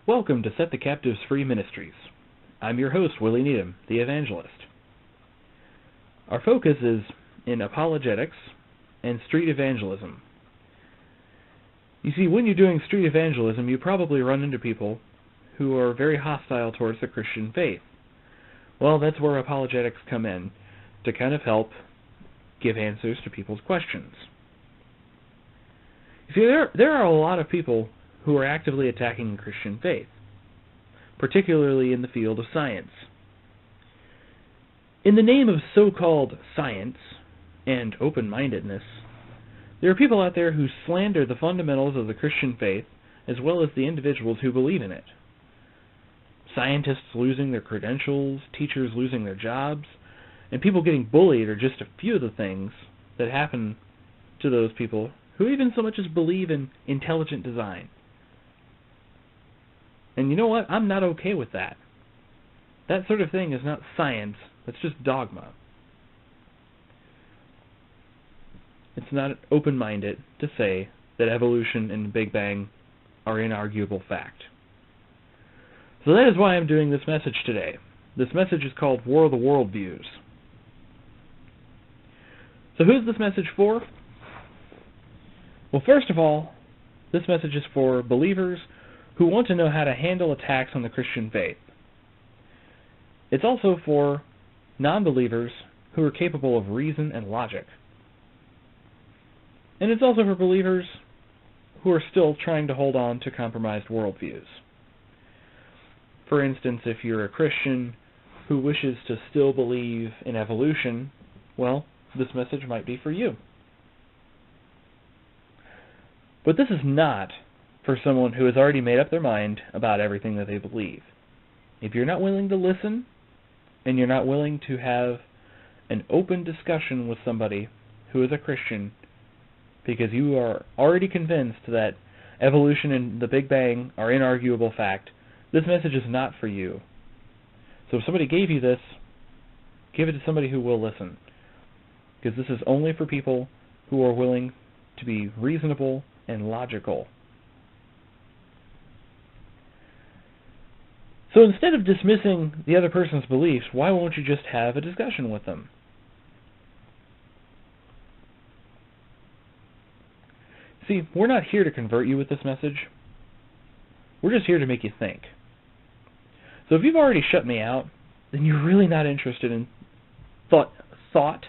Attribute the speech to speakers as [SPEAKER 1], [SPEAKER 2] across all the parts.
[SPEAKER 1] Welcome to Set the Captives Free Ministries. I'm your host, Willie Needham, the evangelist. Our focus is in apologetics and street evangelism. You see, when you're doing street evangelism, you probably run into people who are very hostile towards the Christian faith. Well, that's where apologetics come in, to kind of help give answers to people's questions. You see, there are a lot of people who are actively attacking the Christian faith, particularly in the field of science. In the name of so-called science and open-mindedness, there are people out there who slander the fundamentals of the Christian faith as well as the individuals who believe in it. Scientists losing their credentials, teachers losing their jobs, and people getting bullied are just a few of the things that happen to those people who even so much as believe in intelligent design. And you know what? I'm not okay with that. That sort of thing is not science, that's just dogma. It's not open-minded to say that evolution and the Big Bang are inarguable fact. So that is why I'm doing this message today. This message is called War of the Worldviews. So who's this message for? Well, first of all, this message is for believers who want to know how to handle attacks on the Christian faith. It's also for non-believers who are capable of reason and logic. And it's also for believers who are still trying to hold on to compromised worldviews. For instance, if you're a Christian who wishes to still believe in evolution, well, this message might be for you. But this is not for someone who has already made up their mind about everything that they believe. If you're not willing to listen, and you're not willing to have an open discussion with somebody who is a Christian, because you are already convinced that evolution and the Big Bang are inarguable fact, this message is not for you. So if somebody gave you this, give it to somebody who will listen. Because this is only for people who are willing to be reasonable and logical. So instead of dismissing the other person's beliefs, why won't you just have a discussion with them? See, we're not here to convert you with this message. We're just here to make you think. So if you've already shut me out, then you're really not interested in thought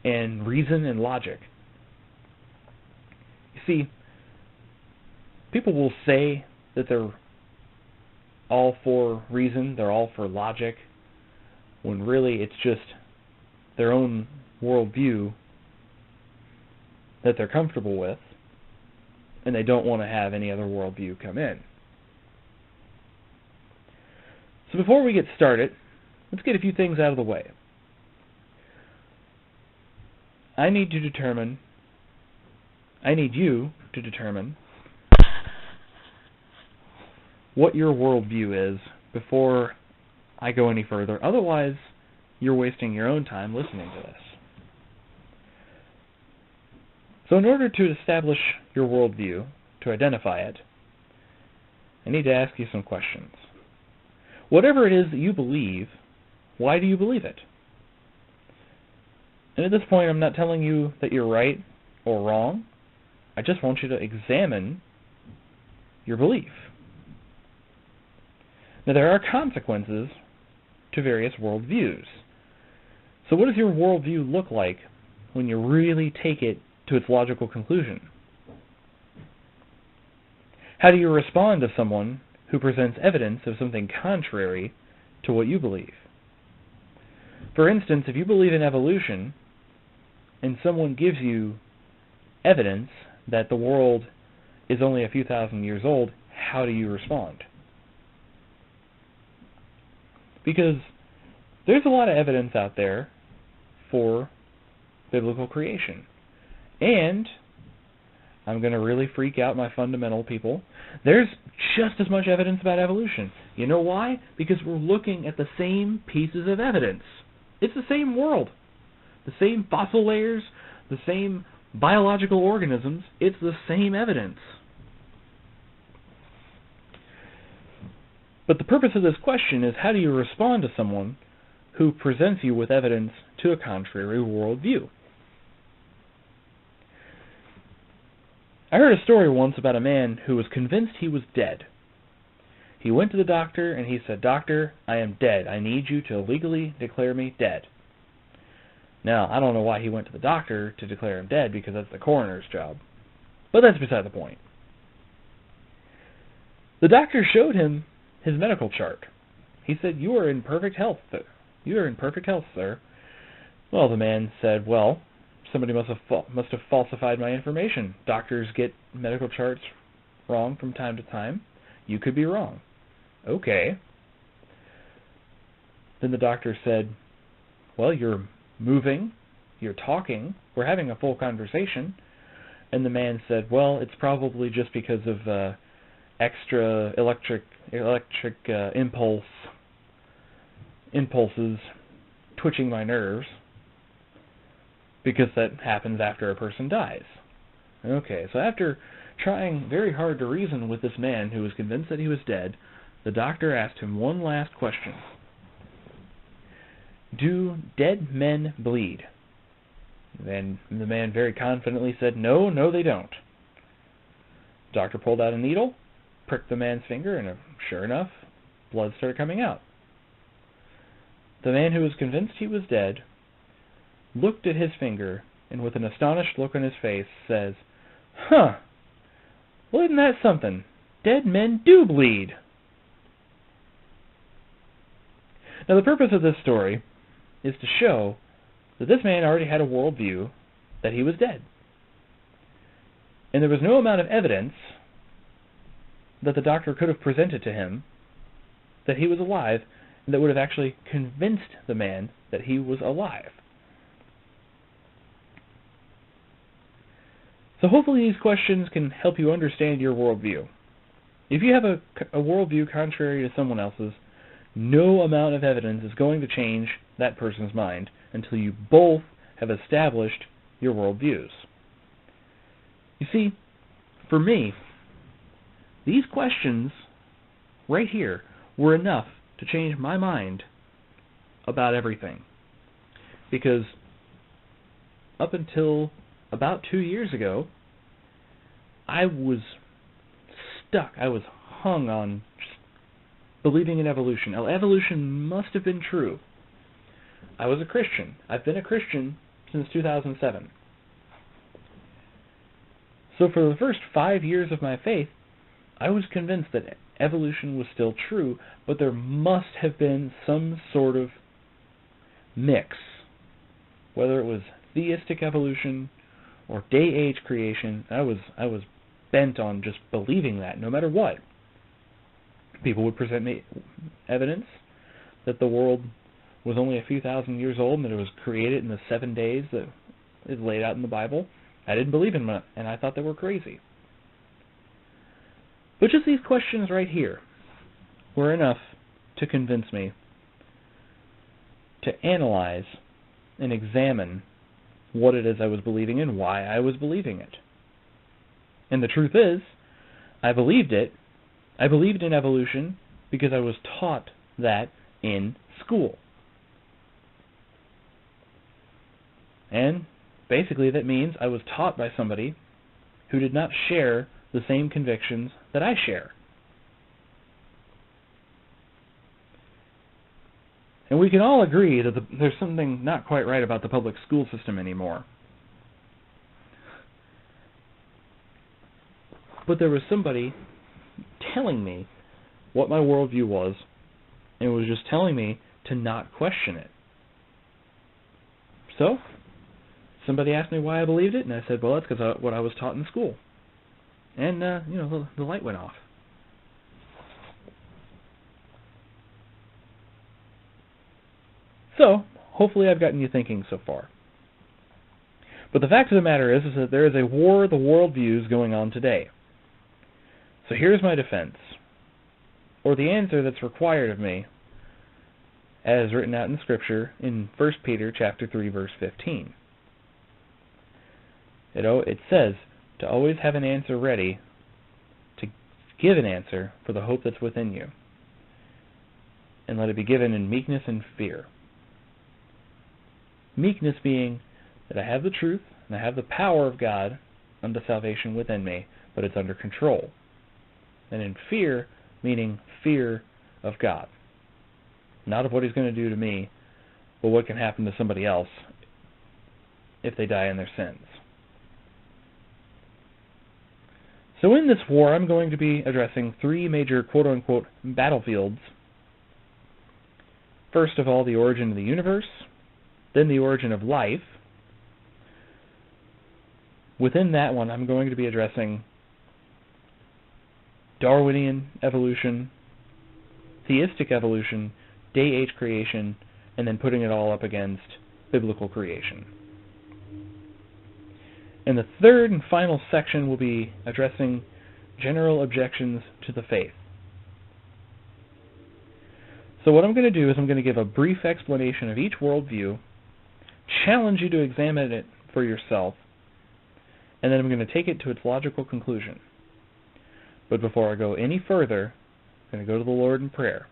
[SPEAKER 1] and reason and logic. You see, people will say that they're all for reason, they're all for logic, when really it's just their own worldview that they're comfortable with, and they don't want to have any other worldview come in. So before we get started, let's get a few things out of the way. I need you to determine what your worldview is before I go any further. Otherwise, you're wasting your own time listening to this. So in order to establish your worldview, to identify it, I need to ask you some questions. Whatever it is that you believe, why do you believe it? And at this point, I'm not telling you that you're right or wrong. I just want you to examine your belief. Now, there are consequences to various worldviews. So what does your worldview look like when you really take it to its logical conclusion? How do you respond to someone who presents evidence of something contrary to what you believe? For instance, if you believe in evolution and someone gives you evidence that the world is only a few thousand years old, how do you respond? Because there's a lot of evidence out there for biblical creation. And I'm going to really freak out my fundamental people. There's just as much evidence about evolution. You know why? Because we're looking at the same pieces of evidence. It's the same world. The same fossil layers, the same biological organisms. It's the same evidence. But the purpose of this question is, how do you respond to someone who presents you with evidence to a contrary worldview? I heard a story once about a man who was convinced he was dead. He went to the doctor and he said, "Doctor, I am dead. I need you to legally declare me dead." Now, I don't know why he went to the doctor to declare him dead, because that's the coroner's job. But that's beside the point. The doctor showed him his medical chart. He said, "You are in perfect health. You are in perfect health, sir." Well, the man said, "Well, somebody must have falsified my information. Doctors get medical charts wrong from time to time. You could be wrong." Okay. Then the doctor said, "Well, you're moving, you're talking, we're having a full conversation." And the man said, "Well, it's probably just because of extra electric impulses twitching my nerves, because that happens after a person dies." Okay, so after trying very hard to reason with this man who was convinced that he was dead, the doctor asked him one last question. "Do dead men bleed?" And the man very confidently said, "No, no, they don't." The doctor pulled out a needle, pricked the man's finger, and sure enough, blood started coming out. The man who was convinced he was dead looked at his finger, and with an astonished look on his face says, "Huh, well, isn't that something? Dead men do bleed." Now, the purpose of this story is to show that this man already had a worldview that he was dead. And there was no amount of evidence that the doctor could have presented to him that he was alive that would have actually convinced the man that he was alive. So hopefully these questions can help you understand your worldview. If you have a worldview contrary to someone else's, no amount of evidence is going to change that person's mind until you both have established your worldviews. You see, for me, these questions right here were enough to change my mind about everything. Because up until about 2 years ago, I was stuck. I was hung on just believing in evolution. Now, evolution must have been true. I was a Christian. I've been a Christian since 2007. So for the first 5 years of my faith, I was convinced that evolution was still true, but there must have been some sort of mix. Whether it was theistic evolution or day-age creation, I was bent on just believing that, no matter what. People would present me evidence that the world was only a few thousand years old and that it was created in the 7 days that is laid out in the Bible. I didn't believe in it, and I thought they were crazy. But just these questions right here were enough to convince me to analyze and examine what it is I was believing in, why I was believing it. And the truth is, I believed it. I believed in evolution because I was taught that in school. And basically that means I was taught by somebody who did not share the same convictions that I share. And we can all agree that there's something not quite right about the public school system anymore. But there was somebody telling me what my worldview was, and was just telling me to not question it. So, somebody asked me why I believed it, and I said, well, that's because what I was taught in school. And, the light went off. So, hopefully I've gotten you thinking so far. But the fact of the matter is that there is a war of the worldviews going on today. So here's my defense, or the answer that's required of me, as written out in Scripture in 1 Peter chapter 3, verse 15. It says to always have an answer ready, to give an answer for the hope that's within you. and let it be given in meekness and fear. Meekness being that I have the truth and I have the power of God unto salvation within me, but it's under control. And in fear, meaning fear of God. Not of what He's going to do to me, but what can happen to somebody else if they die in their sins. So in this war, I'm going to be addressing three major quote-unquote battlefields. First of all, the origin of the universe, then the origin of life. Within that one, I'm going to be addressing Darwinian evolution, theistic evolution, day-age creation, and then putting it all up against biblical creation. And the third and final section will be addressing general objections to the faith. So what I'm going to do is I'm going to give a brief explanation of each worldview, challenge you to examine it for yourself, and then I'm going to take it to its logical conclusion. But before I go any further, I'm going to go to the Lord in prayer.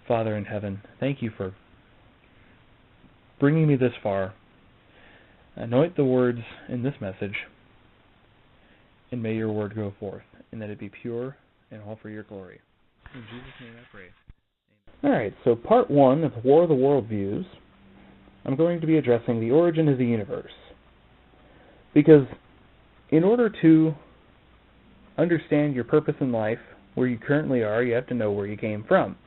[SPEAKER 1] Father in heaven, thank you for bringing me this far. Anoint the words in this message, and may your word go forth, and that it be pure and all for your glory. In Jesus' name I pray. Amen. Alright, so part 1 of War of the Worldviews, I'm going to be addressing the origin of the universe. Because in order to understand your purpose in life, where you currently are, you have to know where you came from.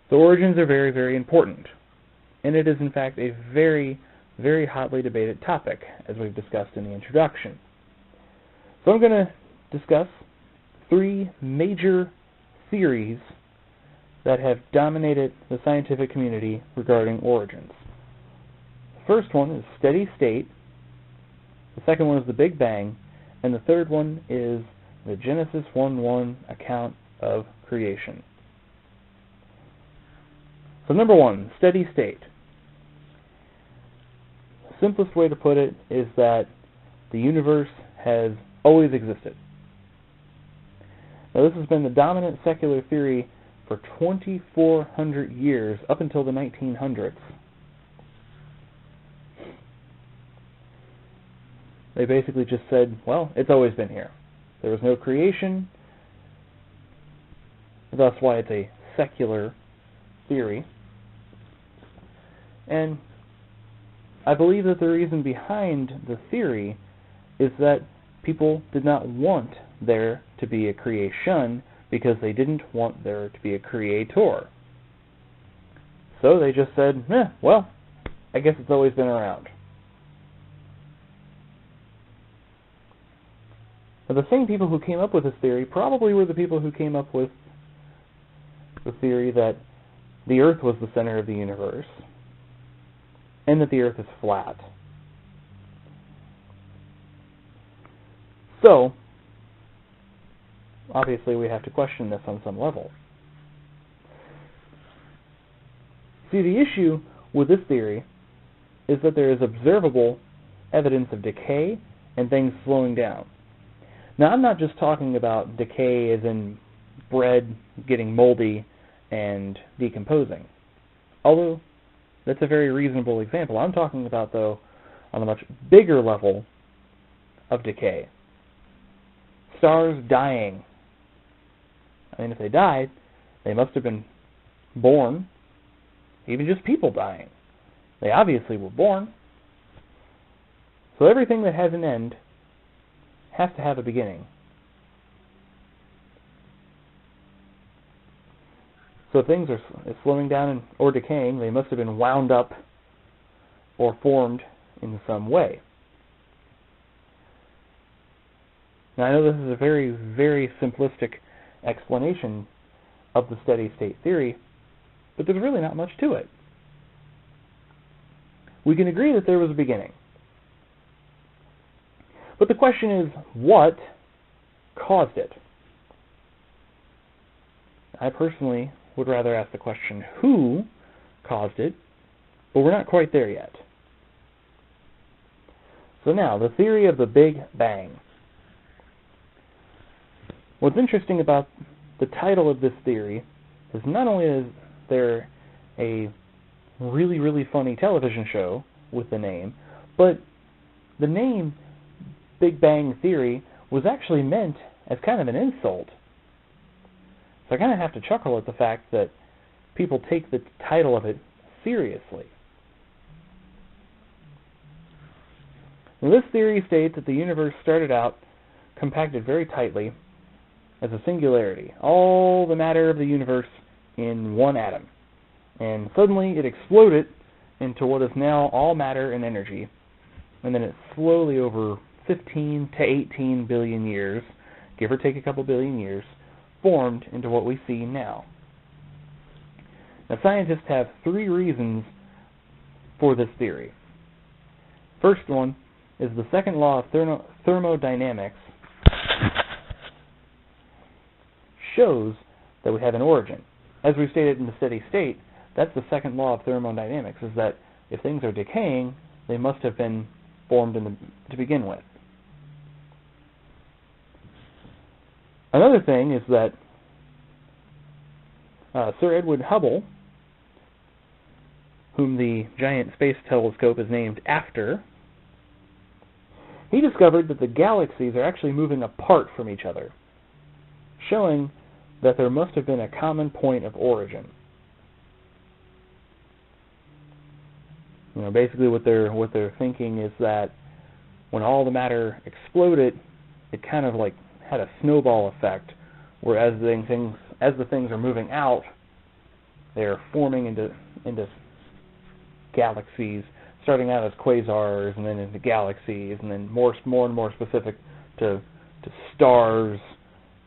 [SPEAKER 1] The origins are very, very important. And it is in fact a very, very hotly debated topic, as we've discussed in the introduction. So I'm going to discuss three major theories that have dominated the scientific community regarding origins. The first one is steady state, the second one is the Big Bang, and the third one is the Genesis 1:1 account of creation. So number 1, steady state. The simplest way to put it is that the universe has always existed. Now this has been the dominant secular theory for 2,400 years, up until the 1900s. They basically just said, well, it's always been here. There was no creation, thus why it's a secular theory. And I believe that the reason behind the theory is that people did not want there to be a creation because they didn't want there to be a creator. So they just said, well, I guess it's always been around. Now, the same people who came up with this theory probably were the people who came up with the theory that the Earth was the center of the universe and that the Earth is flat. So, obviously we have to question this on some level. See, the issue with this theory is that there is observable evidence of decay and things slowing down. Now, I'm not just talking about decay as in bread getting moldy and decomposing, although that's a very reasonable example. I'm talking about, though, on a much bigger level of decay. Stars dying. I mean, if they died, they must have been born. Even just people dying. They obviously were born. So everything that has an end has to have a beginning. So if things are slowing down or decaying, they must have been wound up or formed in some way. Now, I know this is a very, very simplistic explanation of the steady state theory, but there's really not much to it. We can agree that there was a beginning. But the question is, what caused it? I personally would rather ask the question, who caused it? But we're not quite there yet. So now, the theory of the Big Bang. What's interesting about the title of this theory is not only is there a really, really funny television show with the name, but the name Big Bang Theory was actually meant as kind of an insult. So I kind of have to chuckle at the fact that people take the title of it seriously. Now, this theory states that the universe started out compacted very tightly as a singularity, all the matter of the universe in one atom. And suddenly it exploded into what is now all matter and energy, and then it slowly over 15 to 18 billion years, give or take a couple billion years, formed into what we see now. Now, scientists have three reasons for this theory. First one is the second law of thermodynamics shows that we have an origin. As we stated in the steady state, that's the second law of thermodynamics, is that if things are decaying, they must have been formed to begin with. Another thing is that Sir Edwin Hubble, whom the giant space telescope is named after, he discovered that the galaxies are actually moving apart from each other, showing that there must have been a common point of origin. Basically what they're thinking is that when all the matter exploded, it kind of like had a snowball effect, where as the things are moving out, they're forming into galaxies, starting out as quasars, and then into galaxies, and then more and more specific to stars,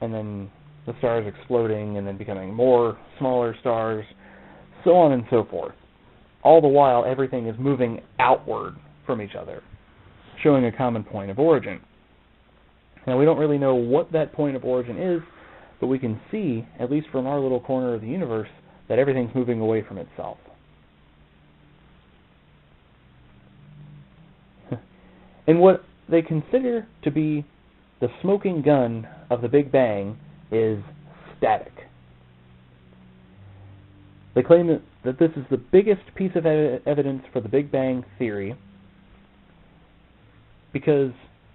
[SPEAKER 1] and then the stars exploding, and then becoming more smaller stars, so on and so forth. All the while, everything is moving outward from each other, showing a common point of origin. Now, we don't really know what that point of origin is, but we can see, at least from our little corner of the universe, that everything's moving away from itself. And what they consider to be the smoking gun of the Big Bang is static. They claim that this is the biggest piece of evidence for the Big Bang theory because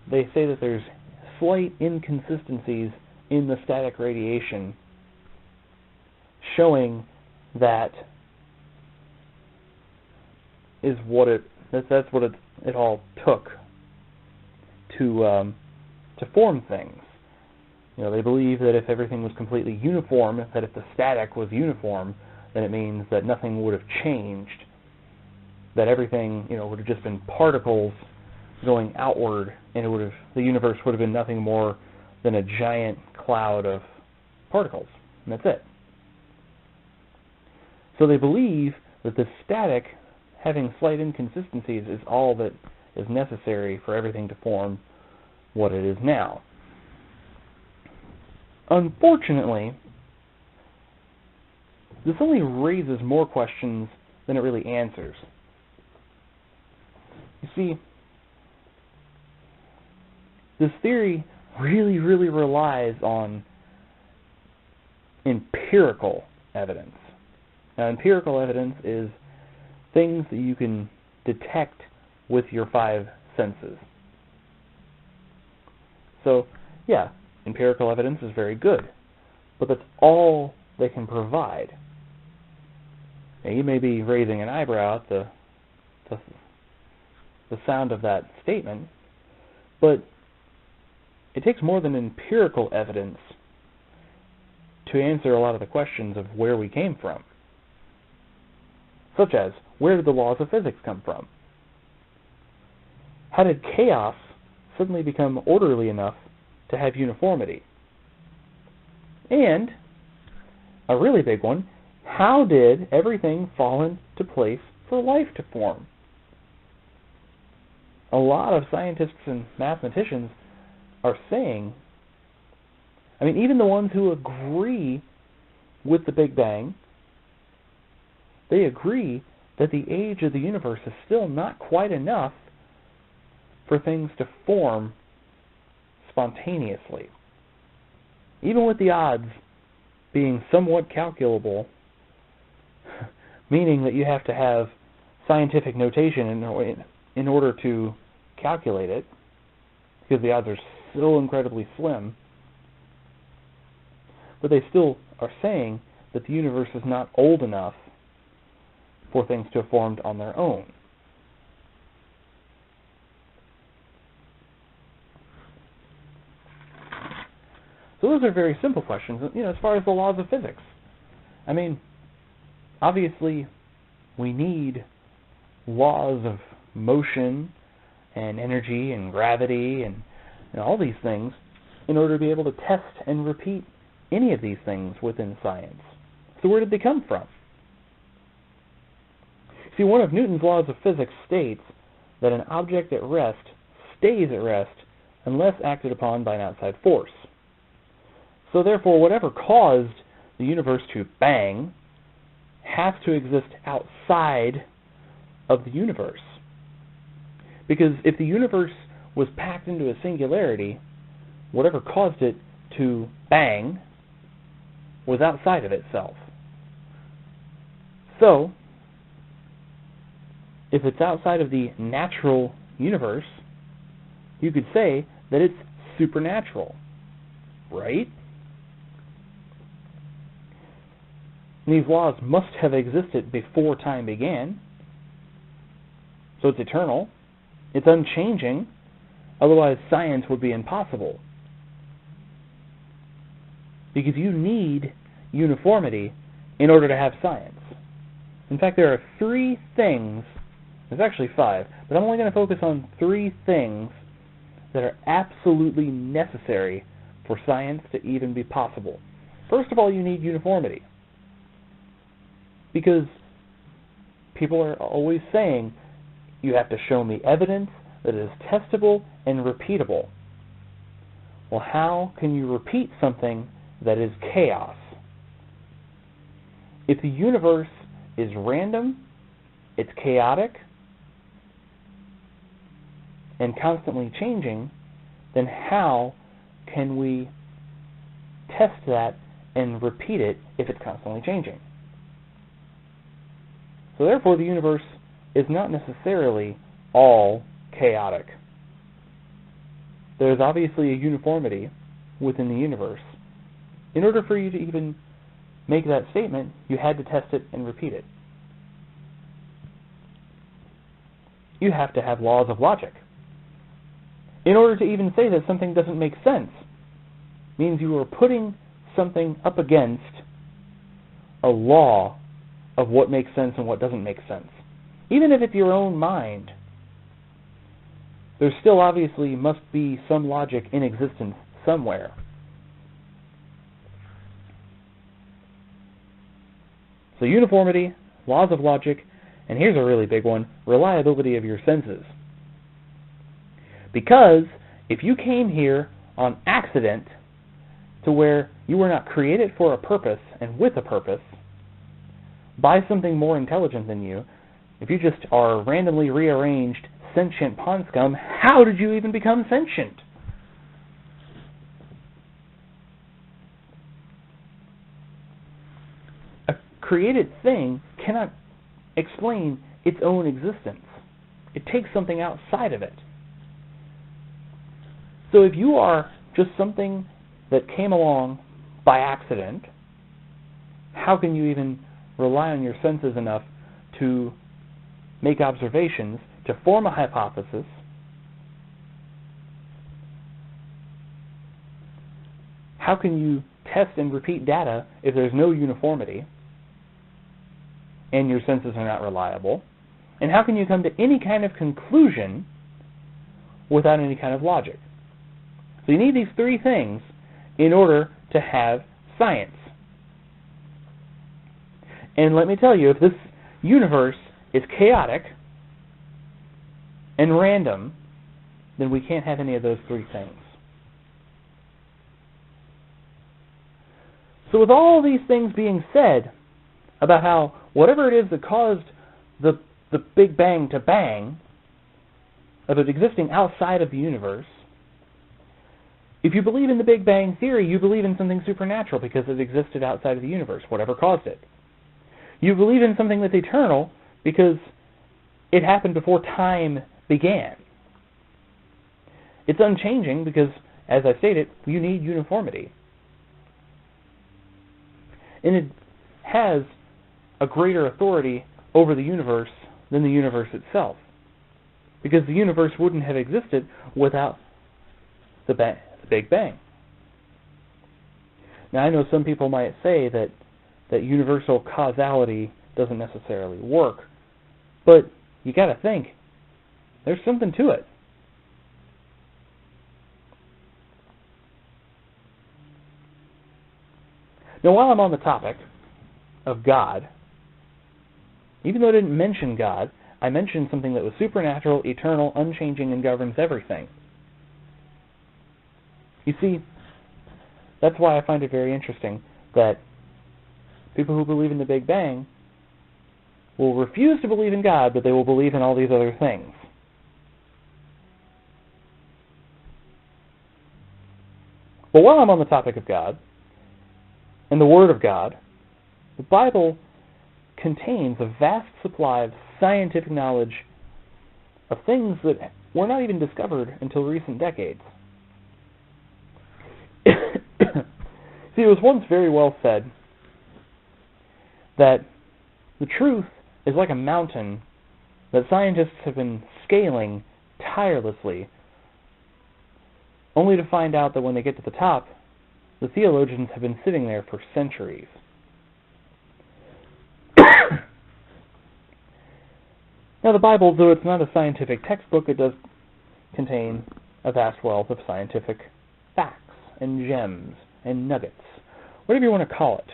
[SPEAKER 1] they say that there's slight inconsistencies in the static radiation showing that that's what it all took to form things. They believe that if everything was completely uniform, that if the static was uniform, then it means that nothing would have changed, that everything would have just been particles going outward, and the universe would have been nothing more than a giant cloud of particles, and that's it. So they believe that the static, having slight inconsistencies, is all that is necessary for everything to form what it is now. Unfortunately, this only raises more questions than it really answers. You see, this theory really, really relies on empirical evidence. Now, empirical evidence is things that you can detect with your five senses. So, yeah, empirical evidence is very good, but that's all they can provide. Now, you may be raising an eyebrow at the sound of that statement, but it takes more than empirical evidence to answer a lot of the questions of where we came from, such as, where did the laws of physics come from? How did chaos suddenly become orderly enough to have uniformity? And, a really big one, how did everything fall into place for life to form? A lot of scientists and mathematicians are saying, even the ones who agree with the Big Bang, they agree that the age of the universe is still not quite enough for things to form spontaneously. Even with the odds being somewhat calculable, meaning that you have to have scientific notation in order to calculate it, because the odds are so incredibly slim, but they still are saying that the universe is not old enough for things to have formed on their own. So those are very simple questions, as far as the laws of physics. I mean, obviously, we need laws of motion and energy and gravity and all these things in order to be able to test and repeat any of these things within science. So where did they come from? See, one of Newton's laws of physics states that an object at rest stays at rest unless acted upon by an outside force. So therefore, whatever caused the universe to bang has to exist outside of the universe. Because if the universe was packed into a singularity, whatever caused it to bang was outside of itself. So, if it's outside of the natural universe, you could say that it's supernatural, right? These laws must have existed before time began, so it's eternal, it's unchanging, otherwise science would be impossible. Because you need uniformity in order to have science. In fact, there are 3 things, there's actually 5, but I'm only going to focus on 3 things that are absolutely necessary for science to even be possible. First of all, you need uniformity. Because people are always saying, you have to show me evidence that is testable and repeatable. Well, how can you repeat something that is chaos? If the universe is random, it's chaotic, and constantly changing, then how can we test that and repeat it if it's constantly changing? So therefore, the universe is not necessarily all chaotic. There is obviously a uniformity within the universe. In order for you to even make that statement, you had to test it and repeat it. You have to have laws of logic. In order to even say that something doesn't make sense, means you are putting something up against a law of what makes sense and what doesn't make sense. Even if it's your own mind, there still obviously must be some logic in existence somewhere. So uniformity, laws of logic, and here's a really big one, reliability of your senses. Because if you came here on accident to where you were not created for a purpose and with a purpose, by something more intelligent than you, if you just are randomly rearranged sentient pond scum, how did you even become sentient? A created thing cannot explain its own existence. It takes something outside of it. So if you are just something that came along by accident, how can you even rely on your senses enough to make observations, to form a hypothesis, how can you test and repeat data if there's no uniformity and your senses are not reliable? And how can you come to any kind of conclusion without any kind of logic? So you need these 3 things in order to have science. And let me tell you, if this universe is chaotic and random, then we can't have any of those 3 things. So with all these things being said about how whatever it is that caused the Big Bang to bang, of it existing outside of the universe, If you believe in the Big Bang Theory, you believe in something supernatural because it existed outside of the universe, whatever caused it. You believe in something that's eternal because it happened before time began. It's unchanging because, as I stated, you need uniformity. And it has a greater authority over the universe than the universe itself, because the universe wouldn't have existed without the Big Bang. Now, I know some people might say that universal causality doesn't necessarily work, but you got to think, there's something to it. Now, while I'm on the topic of God, even though I didn't mention God, I mentioned something that was supernatural, eternal, unchanging, and governs everything. You see, that's why I find it very interesting that people who believe in the Big Bang will refuse to believe in God, but they will believe in all these other things. But while I'm on the topic of God and the Word of God, the Bible contains a vast supply of scientific knowledge of things that were not even discovered until recent decades. See, it was once very well said that the truth is like a mountain that scientists have been scaling tirelessly, only to find out that when they get to the top, the theologians have been sitting there for centuries. Now, the Bible, though it's not a scientific textbook, it does contain a vast wealth of scientific facts and gems and nuggets, whatever you want to call it.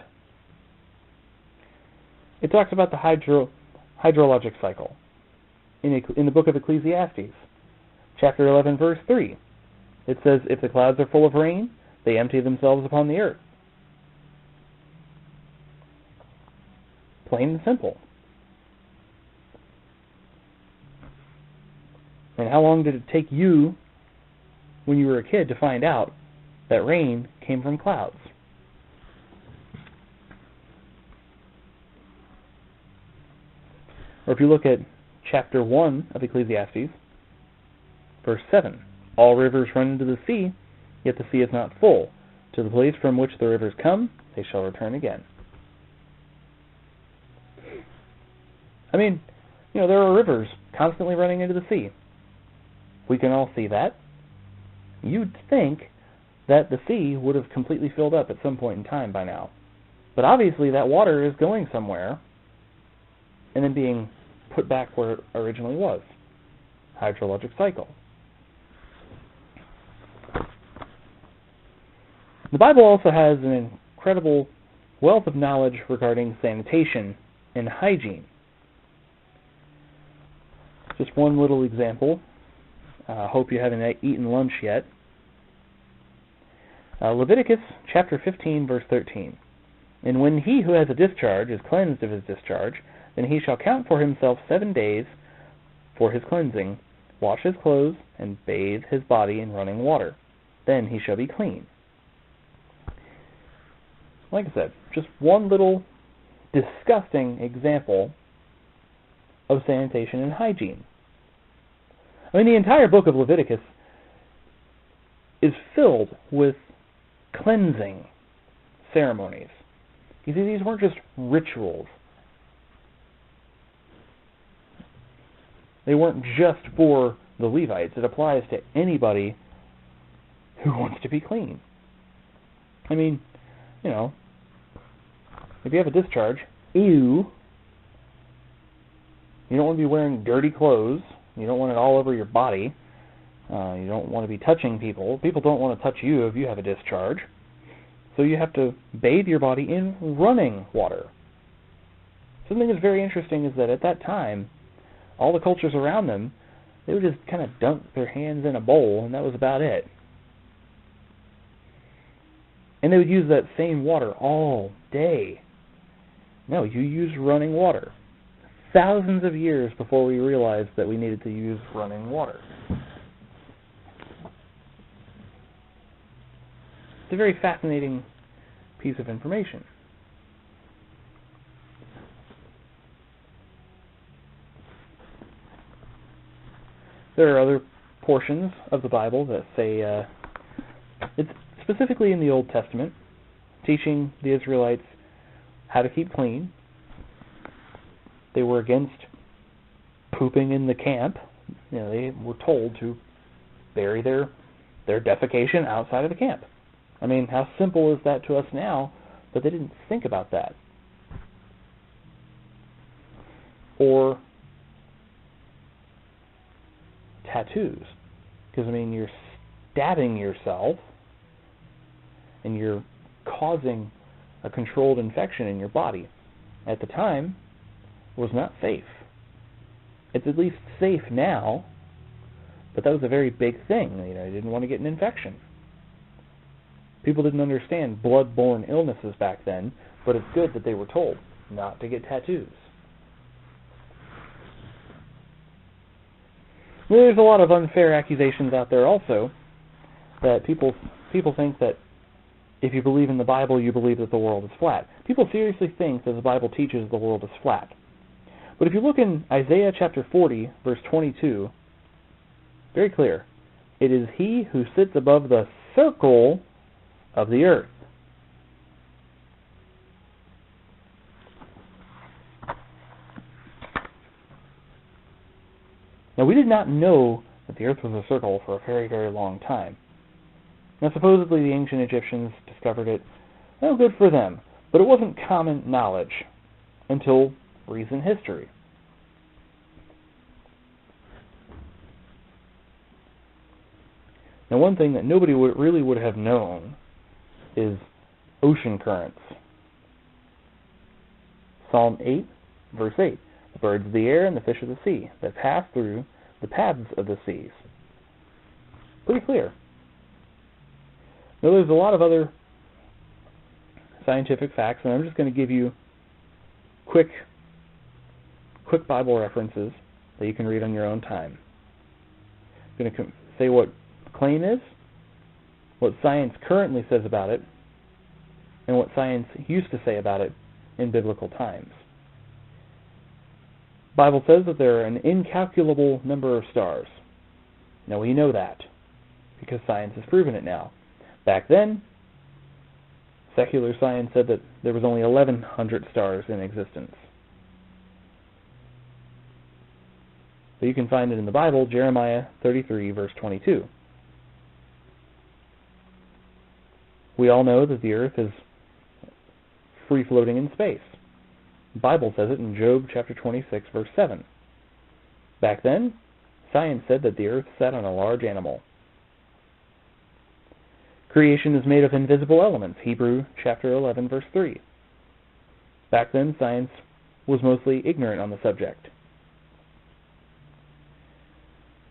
[SPEAKER 1] It talks about the hydrologic cycle in the book of Ecclesiastes, chapter 11, verse 3. It says, if the clouds are full of rain, they empty themselves upon the earth. Plain and simple. And how long did it take you, when you were a kid, to find out that rain came from clouds? Or if you look at chapter 1 of Ecclesiastes, verse 7, all rivers run into the sea, yet the sea is not full. To the place from which the rivers come, they shall return again. I mean, there are rivers constantly running into the sea. We can all see that. You'd think that the sea would have completely filled up at some point in time by now. But obviously that water is going somewhere and then being put back where it originally was. Hydrologic cycle. The Bible also has an incredible wealth of knowledge regarding sanitation and hygiene. Just one little example. Hope you haven't eaten lunch yet. Leviticus chapter 15, verse 13. And when he who has a discharge is cleansed of his discharge, then he shall count for himself 7 days for his cleansing, wash his clothes, and bathe his body in running water. Then he shall be clean. Like I said, just one little disgusting example of sanitation and hygiene. I mean, the entire book of Leviticus is filled with cleansing ceremonies. You see, these weren't just rituals. They weren't just for the Levites. It applies to anybody who wants to be clean. I mean, if you have a discharge, you don't want to be wearing dirty clothes. You don't want it all over your body. You don't want to be touching people. People don't want to touch you if you have a discharge. So you have to bathe your body in running water. Something that's very interesting is that at that time, all the cultures around them, they would just kind of dunk their hands in a bowl, and that was about it. And they would use that same water all day. No, you use running water. Thousands of years before we realized that we needed to use running water. It's a very fascinating piece of information. There are other portions of the Bible that say, it's specifically in the Old Testament, teaching the Israelites how to keep clean. They were against pooping in the camp. They were told to bury their defecation outside of the camp. I mean, how simple is that to us now? But they didn't think about that. Or tattoos. Because, I mean, you're stabbing yourself and you're causing a controlled infection in your body. At the time, it was not safe. It's at least safe now, but that was a very big thing. You didn't want to get an infection. People didn't understand blood-borne illnesses back then, but it's good that they were told not to get tattoos. Well, there's a lot of unfair accusations out there also, that people think that if you believe in the Bible, you believe that the world is flat. People seriously think that the Bible teaches the world is flat. But if you look in Isaiah chapter 40, verse 22, very clear. It is he who sits above the circle of the earth. Now, we did not know that the earth was a circle for a very, very long time. Now, supposedly the ancient Egyptians discovered it. Well, good for them. But it wasn't common knowledge until recent history. Now, one thing that nobody really would have known is ocean currents. Psalm 8, verse 8. The birds of the air and the fish of the sea that pass through the paths of the seas. Pretty clear. Now, there's a lot of other scientific facts, and I'm just going to give you quick Bible references that you can read on your own time. I'm going to say what claim is, what science currently says about it, and what science used to say about it in biblical times. The Bible says that there are an incalculable number of stars. Now, we know that because science has proven it now. Back then, secular science said that there was only 1,100 stars in existence. But you can find it in the Bible, Jeremiah 33, verse 22. We all know that the earth is free-floating in space. The Bible says it in Job chapter 26, verse 7. Back then, science said that the earth sat on a large animal. Creation is made of invisible elements, Hebrew chapter 11, verse 3. Back then, science was mostly ignorant on the subject.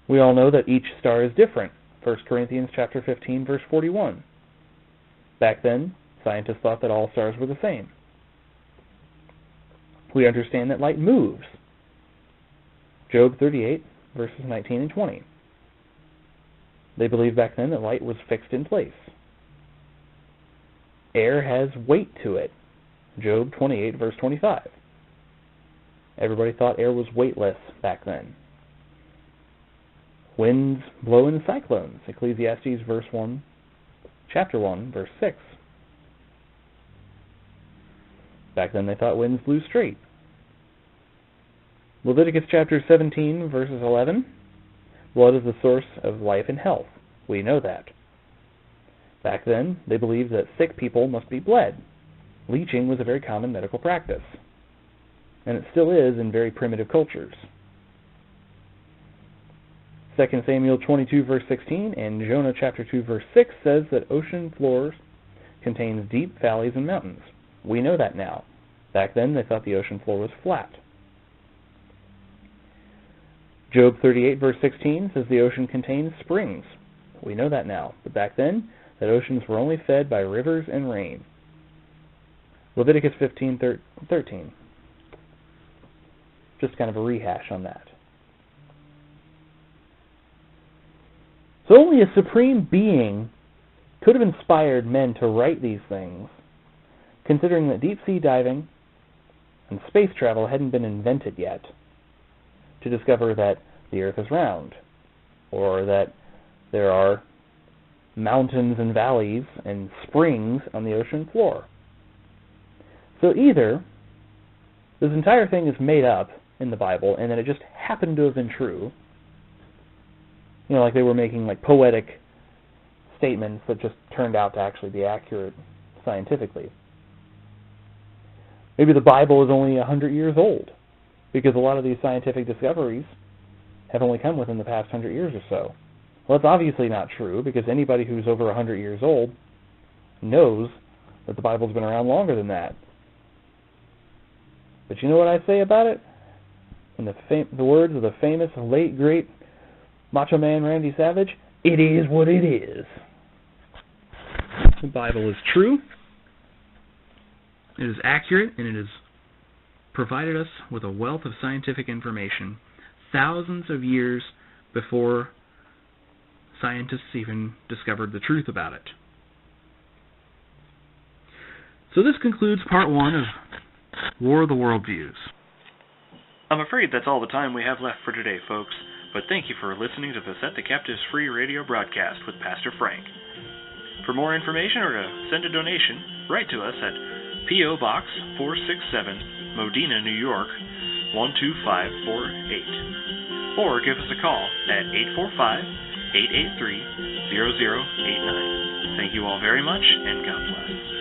[SPEAKER 1] We all know that each star is different, 1 Corinthians chapter 15, verse 41. Back then, scientists thought that all stars were the same. We understand that light moves. Job 38, verses 19 and 20. They believed back then that light was fixed in place. Air has weight to it. Job 28, verse 25. Everybody thought air was weightless back then. Winds blow in cyclones. Ecclesiastes chapter 1, verse 6. Back then they thought winds blew straight. Leviticus chapter 17, verses 11. Blood is the source of life and health. We know that. Back then, they believed that sick people must be bled. Leeching was a very common medical practice, and it still is in very primitive cultures. 2 Samuel 22, verse 16, and Jonah chapter 2, verse 6 says that ocean floors contains deep valleys and mountains. We know that now. Back then, they thought the ocean floor was flat. Job 38, verse 16 says the ocean contains springs. We know that now. But back then, that oceans were only fed by rivers and rain. Leviticus 15:13. Just kind of a rehash on that. So only a supreme being could have inspired men to write these things, considering that deep-sea diving and space travel hadn't been invented yet, to discover that the Earth is round, or that there are mountains and valleys and springs on the ocean floor. So either this entire thing is made up in the Bible, and that it just happened to have been true, like they were making like poetic statements that just turned out to actually be accurate scientifically. Maybe the Bible is only 100 years old, because a lot of these scientific discoveries have only come within the past 100 years or so. Well, that's obviously not true, because anybody who's over 100 years old knows that the Bible's been around longer than that. But you know what I say about it? In the words of the famous, late, great Macho Man Randy Savage, it is what it is. The Bible is true, it is accurate, and it has provided us with a wealth of scientific information thousands of years before scientists even discovered the truth about it. So this concludes part 1 of War of the Worldviews. I'm afraid that's all the time we have left for today, folks, but thank you for listening to the Set the Captives Free radio broadcast with Pastor Frank. For more information or to send a donation, write to us at P.O. Box 467, Modena, New York, 12548. Or give us a call at 845-883-0089. Thank you all very much, and God bless.